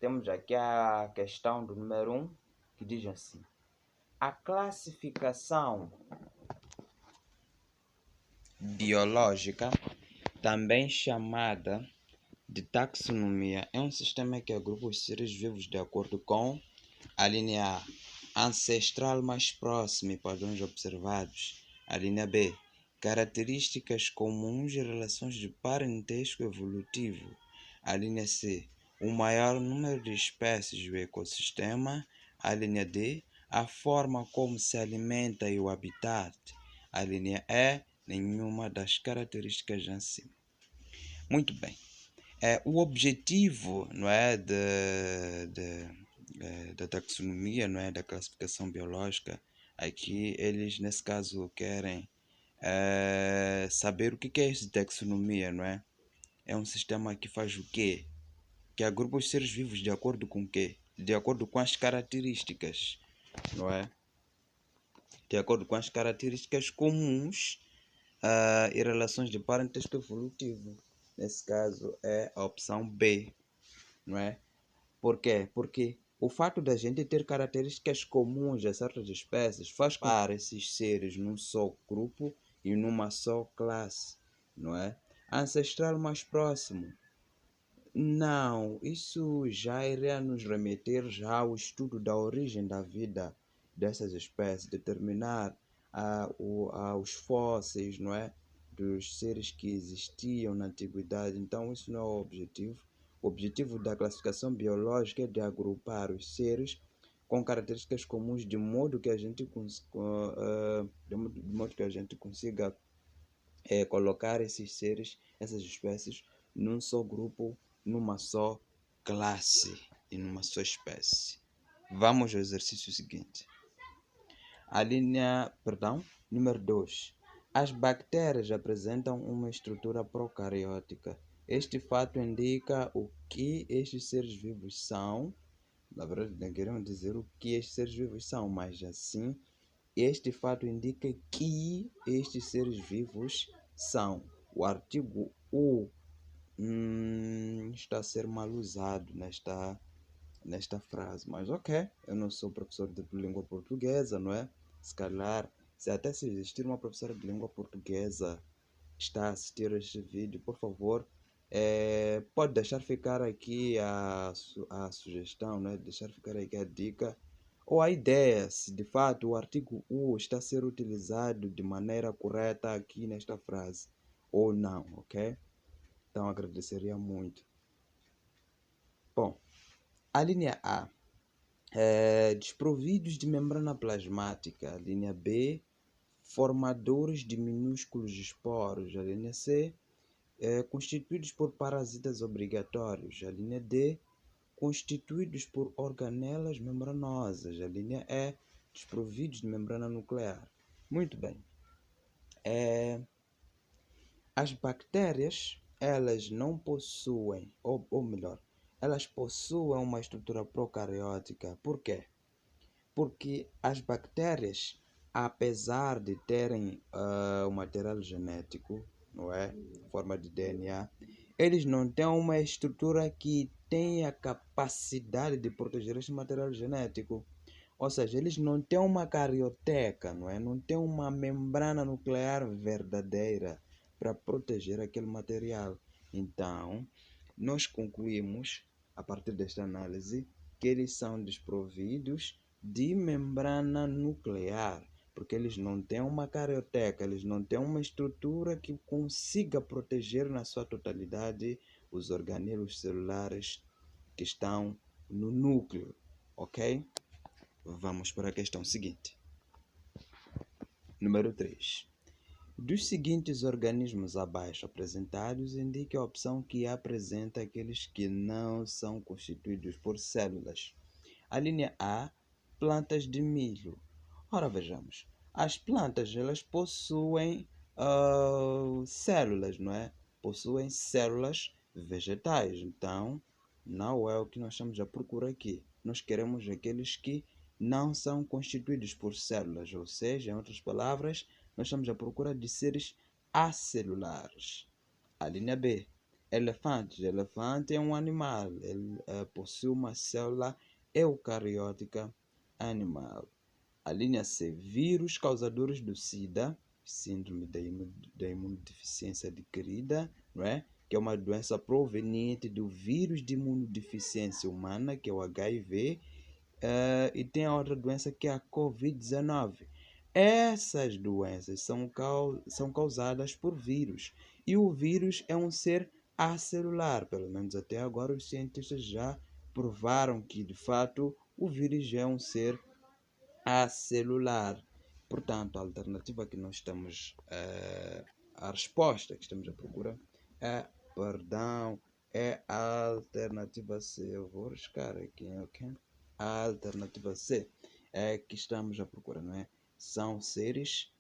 temos aqui a questão do número 1, que diz assim: a classificação biológica, também chamada de taxonomia, é um sistema que agrupa os seres vivos de acordo com a linha A, ancestral mais próximo e padrões observados. A linha B, características comuns e relações de parentesco evolutivo. A linha C, o maior número de espécies do ecossistema. A linha D, a forma como se alimenta e o habitat. A linha E, nenhuma das características acima. Muito bem. O objetivo, não é, da taxonomia, não é, da classificação biológica, aqui eles nesse caso querem saber o que é isso de taxonomia, não é? É um sistema que faz o quê? Que agrupa os seres vivos de acordo com o quê? De acordo com as características, não é? De acordo com as características comuns e relações de parentesco evolutivo. Nesse caso é a opção B, não é? Por quê? Porque o fato da gente ter características comuns a certas espécies faz para esses seres num só grupo e numa só classe, não é? Ancestral mais próximo. Não, isso já iria nos remeter já ao estudo da origem da vida dessas espécies, determinar os fósseis, não é? Dos seres que existiam na antiguidade. Então, isso não é o objetivo. O objetivo da classificação biológica é de agrupar os seres com características comuns de modo que a gente, consiga colocar esses seres, essas espécies, num só grupo, numa só classe e numa só espécie. Vamos ao exercício seguinte. A linha, número 2. As bactérias apresentam uma estrutura procariótica. Este fato indica o que estes seres vivos são. Na verdade, não queremos dizer o que estes seres vivos são, mas assim, este fato indica que estes seres vivos são. O artigo U está a ser mal usado nesta frase, mas ok, eu não sou professor de língua portuguesa, não é? Se calhar, se existir uma professora de língua portuguesa que está a assistir a este vídeo, por favor, pode deixar ficar aqui a sugestão, né? Deixar ficar aqui a dica ou a ideia, se de fato o artigo U está a ser utilizado de maneira correta aqui nesta frase ou não, ok? Então agradeceria muito. Bom, a linha A, desprovidos de membrana plasmática. A linha B, formadores de minúsculos esporos. A linha C, constituídos por parasitas obrigatórios. A linha D, constituídos por organelas membranosas. A linha E, desprovidos de membrana nuclear. Muito bem. As bactérias, elas não possuem, ou melhor, elas possuem uma estrutura procariótica. Por quê? Porque as bactérias, apesar de terem o material genético, não é? Forma de DNA, eles não têm uma estrutura que tenha capacidade de proteger esse material genético. Ou seja, eles não têm uma carioteca, não é? Não têm uma membrana nuclear verdadeira para proteger aquele material. Então, nós concluímos, a partir desta análise, que eles são desprovidos de membrana nuclear, porque eles não têm uma carioteca, eles não têm uma estrutura que consiga proteger na sua totalidade os organelos celulares que estão no núcleo, ok? Vamos para a questão seguinte. Número 3. Dos seguintes organismos abaixo apresentados, indique a opção que apresenta aqueles que não são constituídos por células. A linha A, plantas de milho. Ora, vejamos. As plantas, elas possuem células, não é? Possuem células vegetais. Então, não é o que nós estamos à procura aqui. Nós queremos aqueles que não são constituídos por células, ou seja, em outras palavras, nós estamos à procura de seres acelulares. A linha B, Elefantes. Elefante é um animal. Ele possui uma célula eucariótica animal. A linha C. Vírus causadores do SIDA, síndrome da imunodeficiência adquirida, não é? Que é uma doença proveniente do vírus de imunodeficiência humana, que é o HIV, e tem a outra doença que é a Covid-19. Essas doenças são causadas por vírus. E o vírus é um ser acelular. Pelo menos até agora os cientistas já provaram que, de fato, o vírus é um ser acelular. Portanto, a alternativa que nós estamos, a resposta que estamos à procura é a alternativa C. Eu vou riscar aqui, ok? A alternativa C é que estamos à procura, não é? São seres,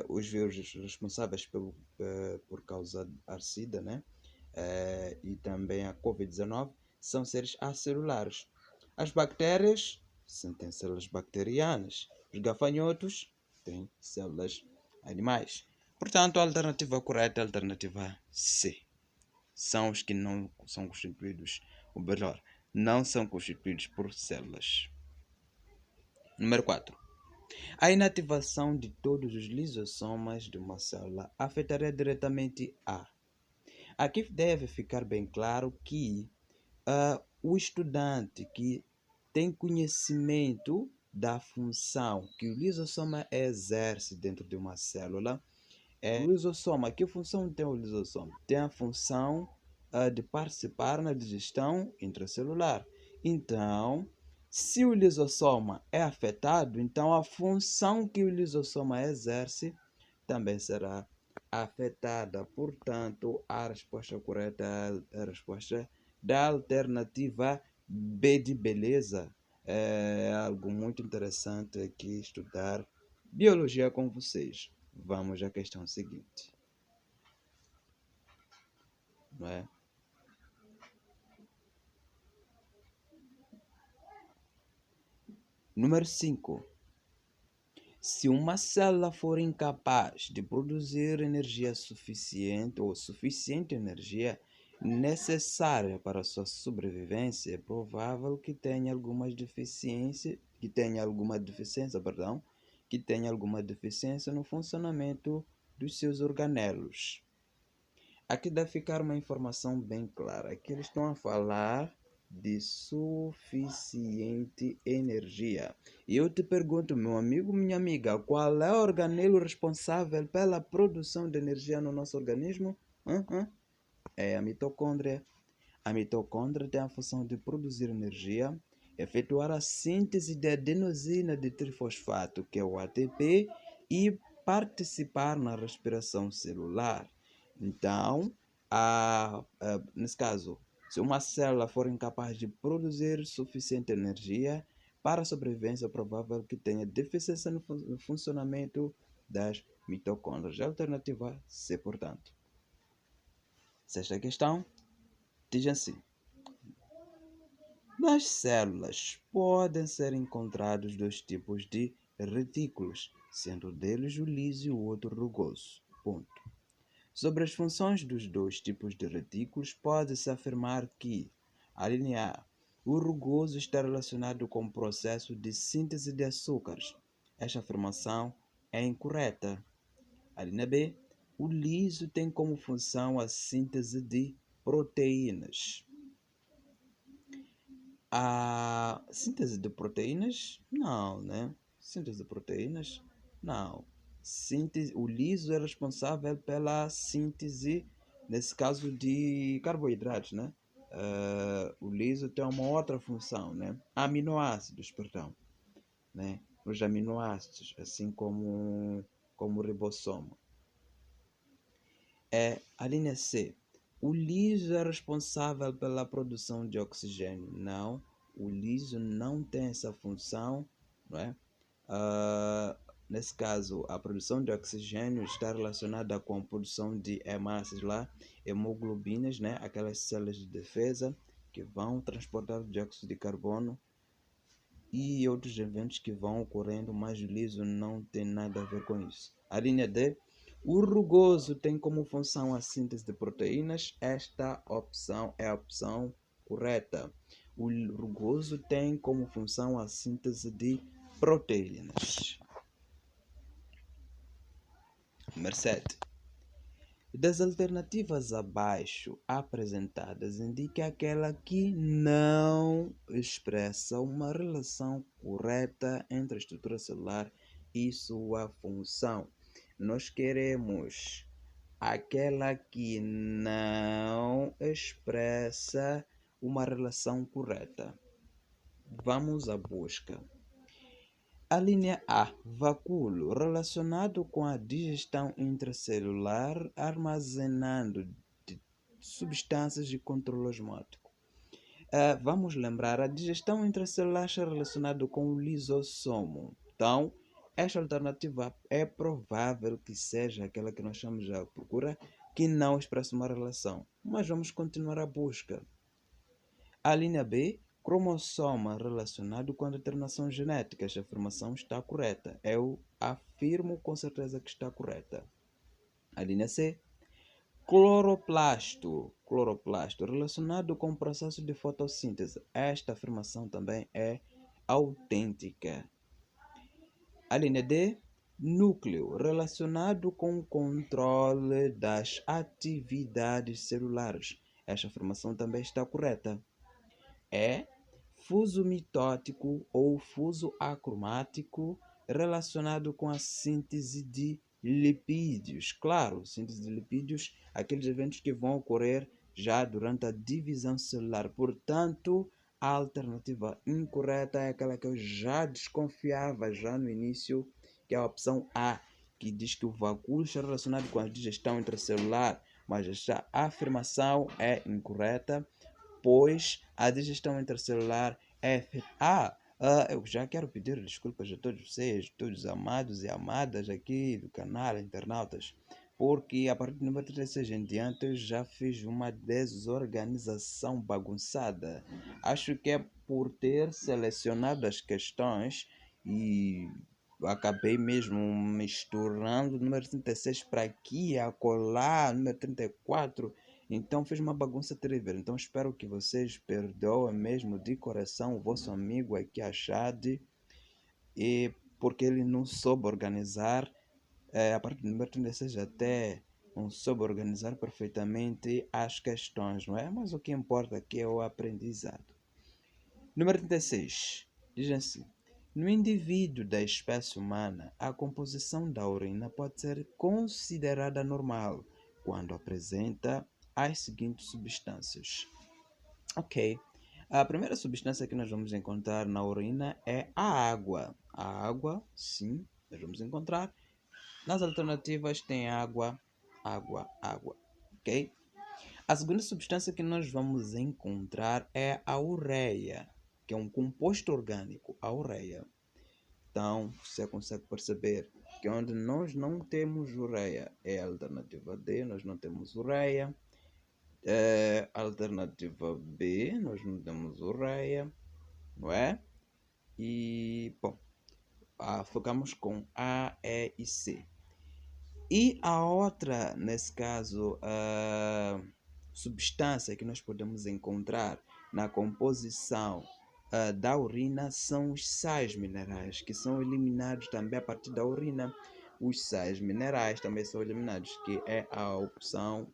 os vírus responsáveis por causar a SIDA, né? E também a Covid-19, são seres acelulares. As bactérias têm células bacterianas. Os gafanhotos têm células animais. Portanto, a alternativa correta é a alternativa C. São os que não são constituídos, ou melhor, não são constituídos por células. Número 4. A inativação de todos os lisossomas de uma célula afetaria diretamente a. Aqui deve ficar bem claro que o estudante que tem conhecimento da função que o lisossoma exerce dentro de uma célula. O lisossoma, que função tem o lisossoma? Tem a função de participar na digestão intracelular. Então, se o lisossoma é afetado, então a função que o lisossoma exerce também será afetada. Portanto, a resposta correta é a resposta da alternativa B de beleza. É algo muito interessante aqui estudar biologia com vocês. Vamos à questão seguinte. Não é? Número 5. Se uma célula for incapaz de produzir energia suficiente ou suficiente energia necessária para sua sobrevivência, é provável que tenha alguma deficiência no funcionamento dos seus organelos. Aqui deve ficar uma informação bem clara. Aqui eles estão a falar de suficiente energia. E eu te pergunto, meu amigo, minha amiga, qual é o organelo responsável pela produção de energia no nosso organismo? É a mitocôndria. A mitocôndria tem a função de produzir energia, efetuar a síntese de adenosina de trifosfato, que é o ATP, e participar na respiração celular. Então, nesse caso, se uma célula for incapaz de produzir suficiente energia para a sobrevivência, é provável que tenha deficiência no funcionamento das mitocôndrias. A alternativa C, portanto. Sexta questão diz assim: nas células podem ser encontrados dois tipos de retículos, sendo um deles o liso e o outro rugoso. Ponto. Sobre as funções dos dois tipos de retículos, pode-se afirmar que, a linha A, o rugoso está relacionado com o processo de síntese de açúcares. Esta afirmação é incorreta. A linha B, o liso tem como função a síntese de proteínas. A síntese de proteínas? Não, né? Síntese de proteínas? Não. O liso é responsável pela síntese, nesse caso, de carboidratos, né? O liso tem uma outra função, né? Aminoácidos, perdão, né? Os aminoácidos, assim como o ribossoma. A linha C. O liso é responsável pela produção de oxigênio. Não, o liso não tem essa função, não é? Nesse caso, a produção de oxigênio está relacionada com a produção de hemácias lá, hemoglobinas, né? Aquelas células de defesa que vão transportar o dióxido de carbono e outros eventos que vão ocorrendo, mas o liso não tem nada a ver com isso. A linha D. O rugoso tem como função a síntese de proteínas. Esta opção é a opção correta. O rugoso tem como função a síntese de proteínas. Número 7. Das alternativas abaixo apresentadas, indique aquela que não expressa uma relação correta entre a estrutura celular e sua função. Nós queremos aquela que não expressa uma relação correta. Vamos à busca. A linha A, vacúolo, relacionado com a digestão intracelular, armazenando substâncias de controle osmótico. Vamos lembrar, a digestão intracelular está relacionada com o lisossomo. Então, esta alternativa é provável que seja aquela que nós chamamos de procura, que não expressa uma relação. Mas vamos continuar a busca. A linha B, cromossoma relacionado com a determinação genética. Esta afirmação está correta. Eu afirmo com certeza que está correta. A linha C, cloroplasto relacionado com o processo de fotossíntese. Esta afirmação também é autêntica. A linha D, núcleo relacionado com o controle das atividades celulares. Esta afirmação também está correta. É fuso mitótico ou fuso acromático relacionado com a síntese de lipídios. Claro, síntese de lipídios, aqueles eventos que vão ocorrer já durante a divisão celular. Portanto, a alternativa incorreta é aquela que eu já desconfiava já no início, que é a opção A, que diz que o vacúolo está relacionado com a digestão intracelular, mas esta afirmação é incorreta, pois a digestão intracelular é... eu já quero pedir desculpas a todos vocês, todos amados e amadas aqui do canal, internautas, porque a partir do número 36 em diante eu já fiz uma desorganização bagunçada. Acho que é por ter selecionado as questões e acabei mesmo misturando o número 36 para aqui, acolá, número 34. Então fiz uma bagunça terrível. Então espero que vocês perdoem mesmo de coração o vosso amigo aqui, a Chade, e porque ele não soube organizar, a partir do número 36 até não soube organizar perfeitamente as questões, não é? Mas o que importa aqui é o aprendizado. Número 36. Diz assim: no indivíduo da espécie humana, a composição da urina pode ser considerada normal quando apresenta as seguintes substâncias. Ok. A primeira substância que nós vamos encontrar na urina é a água. A água, sim, nós vamos encontrar. Nas alternativas tem água, água, água. Ok? A segunda substância que nós vamos encontrar é a ureia, que é um composto orgânico, a ureia. Então, você consegue perceber que onde nós não temos ureia é a alternativa D, nós não temos ureia. Alternativa B, nós não temos ureia, não é? E, bom, ficamos com A, E e C. E a outra, nesse caso, substância que nós podemos encontrar na composição da urina são os sais minerais, que são eliminados também a partir da urina. Os sais minerais também são eliminados, que é a opção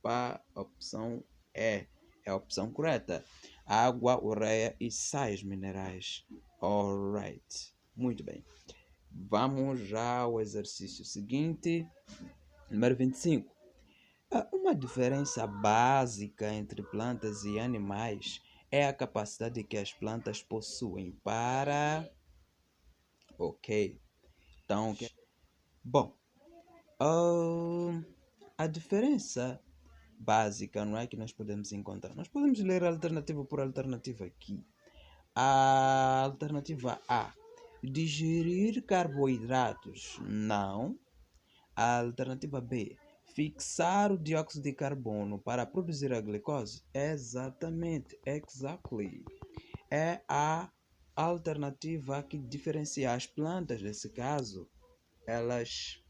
a opção E, é a opção correta. Água, ureia e sais minerais. Alright, muito bem. Vamos já ao exercício seguinte, número 25. Uma diferença básica entre plantas e animais é a capacidade que as plantas possuem para... Ok. Então, bom, a diferença básica, não é, que nós podemos encontrar. Nós podemos ler alternativa por alternativa aqui. A alternativa A, digerir carboidratos, não. A alternativa B, fixar o dióxido de carbono para produzir a glicose? Exatamente, exactly. É a alternativa que diferencia as plantas, nesse caso, elas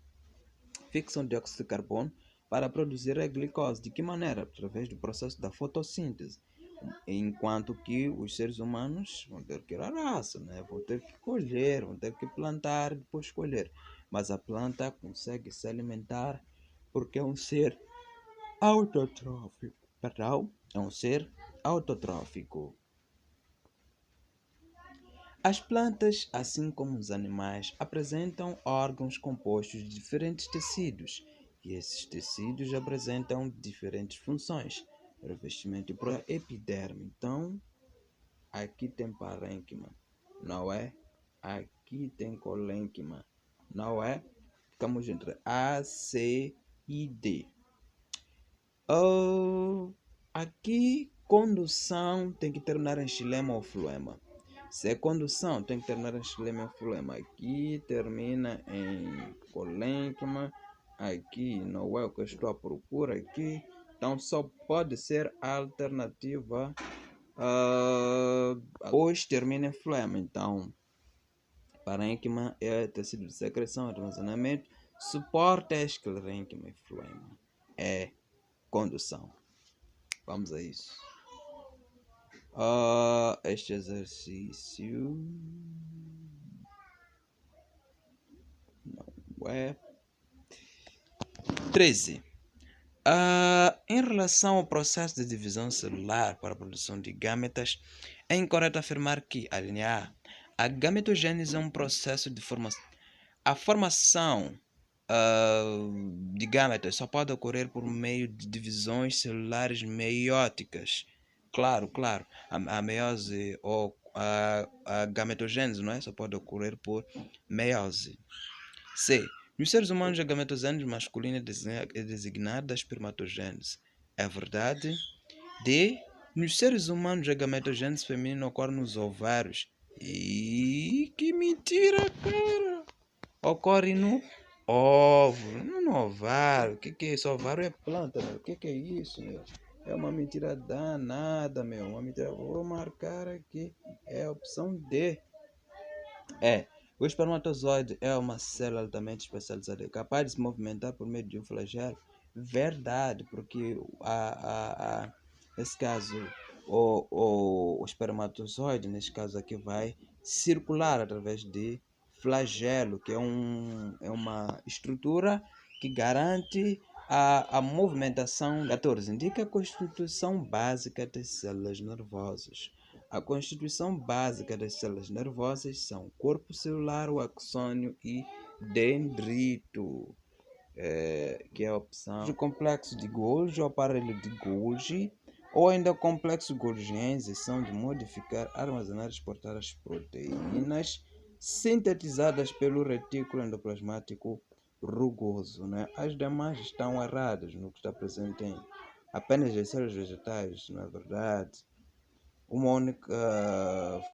fixam dióxido de carbono para produzir a glicose. De que maneira? Através do processo da fotossíntese. Enquanto que os seres humanos vão ter que ir à raça, né? Vão ter que colher, vão ter que plantar e depois colher. Mas a planta consegue se alimentar porque é um ser autotrófico. Perdão, é um ser autotrófico. As plantas, assim como os animais, apresentam órgãos compostos de diferentes tecidos, e esses tecidos apresentam diferentes funções. Revestimento para epiderme. Então, aqui tem parênquima, não é? Aqui tem colênquima, não é? Ficamos entre A, C e D. Aqui, condução tem que terminar em xilema ou floema. Se é condução, tem que terminar em xilema ou floema. Aqui termina em colênquima. Aqui não é o que eu estou à procura aqui. Então só pode ser a alternativa. Hoje termina em floema. Então, parênquima é tecido de secreção, armazenamento. Suporte é esclerênquima e floema. É condução. Vamos a isso. Este exercício não é 13. Em relação ao processo de divisão celular para a produção de gametas, é incorreto afirmar que, a linha A gametogênese é um processo de formação. A formação de gametas só pode ocorrer por meio de divisões celulares meióticas. Claro. A meiose ou a gametogênese, não é? Só pode ocorrer por meiose. C. Nos seres humanos, a gametogênese masculina é designada espermatogênese. É verdade? D. Nos seres humanos, a gametogênese feminina ocorre nos ovários. E que mentira, cara! Ocorre no óvulo, não no ovário. O que é isso? Ovário é planta, meu. O que é isso, meu? É uma mentira danada, meu. Uma mentira. Vou marcar aqui. É a opção D. O espermatozoide é uma célula altamente especializada, capaz de se movimentar por meio de um flagelo. Verdade, porque nesse caso, o espermatozoide, nesse caso aqui, vai circular através de flagelo, que é uma estrutura que garante a movimentação. 14. Indica a constituição básica das células nervosas. A constituição básica das células nervosas são corpo celular, o axônio e dendrito, que é a opção do complexo de Golgi, o aparelho de Golgi, ou ainda o complexo Golgiense, são de modificar, armazenar e exportar as proteínas sintetizadas pelo retículo endoplasmático rugoso, né? As demais estão erradas no que está presente em apenas as células vegetais, não é verdade? Uma única